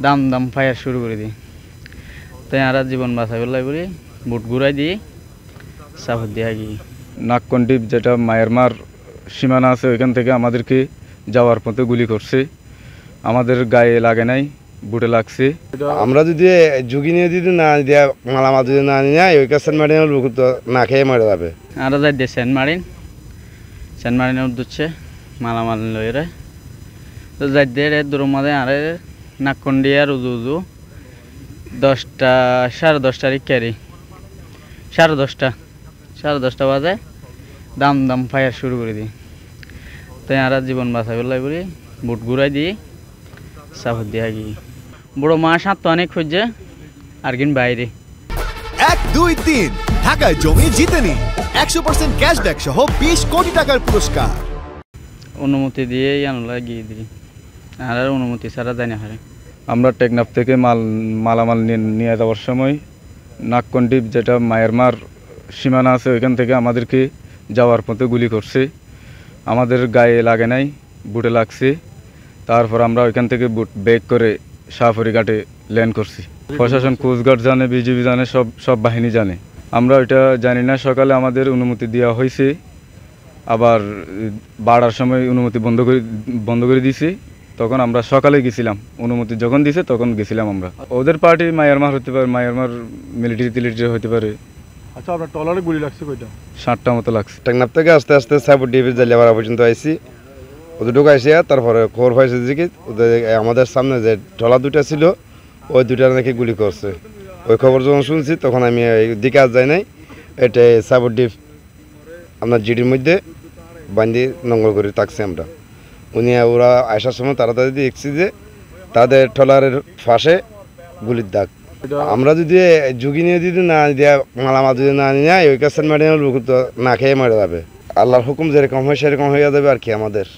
দাম দাম ফায়ার শুরু করে দিই। তাই আর জীবন বাঁচাবে বলে বুট ঘুরাই দিয়ে সাপোর্ট দিয়ে গিয়ে নাককন্ডি যেটা মায়ানমার সীমানা আছে ওইখান থেকে আমাদেরকে যাওয়ার পথে গুলি করছে। আমাদের গায়ে লাগে নাই, বুটে লাগছে। আমরা যদি ঝুঁকি নিয়ে যদি না দিয়া মালামাল যদি না নিয়ে ওই কাছে মারিনের লোক তো না খেয়ে মারা যাবে। আর যাই দিয়ে সেন্ট মারিনের দিচ্ছে মালামাল লইরে তো যাই দিয়ে দূর মাঝে আর নাককন্ডি আর উজু 10টা 10:30 ক্যারি 10:30 বাজে দাম দাম ফায়ার শুরু করে দিই। তাই আর জীবন বাঁচাবে বলে বুট ঘুরাই দিয়ে সাপোর্ট দিয়ে গিয়ে বড় মাস তো অনেক খুঁজছে আর কিন বাইরে 1, 2, 3 ঢাকায় জমি জিতে নিন 100% ক্যাশব্যাক সহ 20 কোটি টাকার পুরস্কার। অনুমতি দিয়ে আনলা গিয়ে দিই আর অনুমতি ছাড়া যায় না হারে। আমরা টেকনাফ থেকে মালামাল নিয়ে যাওয়ার সময় নাককন্ডি যেটা মায়ানমার সীমানা আছে ওইখান থেকে আমাদেরকে যাওয়ার পথে গুলি করছে। আমাদের গায়ে লাগে নাই, বুটে লাগছে। তারপর আমরা ওইখান থেকে বুট ব্যাক করে শাহফড়িঘাটে ল্যান্ড করছি। প্রশাসন, কোস্টগার্ড জানে, বিজিবি জানে, সব বাহিনী জানে। আমরা ওইটা জানি না। সকালে আমাদের অনুমতি দেওয়া হয়েছে, আবার 12টার সময় অনুমতি বন্ধ করে দিয়েছে। তখন আমরা সকালে গেছিলাম, অনুমতি যখন দিছে তখন গেছিলাম আমরা। ওদের পার্টি মায়ানমার হতে পারে, মায়ানমার মিলিটারি হতে পারে। আচ্ছা, আপনার ট্রলারে গুলি লাগছে কয়টা? 7টা মতো লাগছে। টেকনাফ থেকে আস্তে আস্তে সাইবর ডিভির জালিয়াপাড়া পর্যন্ত আইসি। ওদের ঢুকে আইসি, তারপরে খবর পাইছে যে কি ওদের আমাদের সামনে যে ট্রলার দুটা ছিল ওই দুটা নাকি গুলি করছে। ওই খবর যখন শুনছি তখন আমি এই দিকে আজ যাই নাই। এটা সাইবর ডিভ আপনার জিডির মধ্যে বান্ধি নঙ্গল করে থাকছি আমরা। ওরা আসার সময় তাড়াতাড়ি দেখছি যে তাদের ট্রলারের ফাঁসে গুলির দাগ। আমরা যদি ঝুঁকি নিয়ে যদি না দিয়া মালামাল যদি না নিয়ে ওই কাছে মারিনের লোক তো না খেয়ে মারা যাবে। আল্লাহর হুকুম যেরকম হয় সেরকম হয়ে যাবে আর কি আমাদের।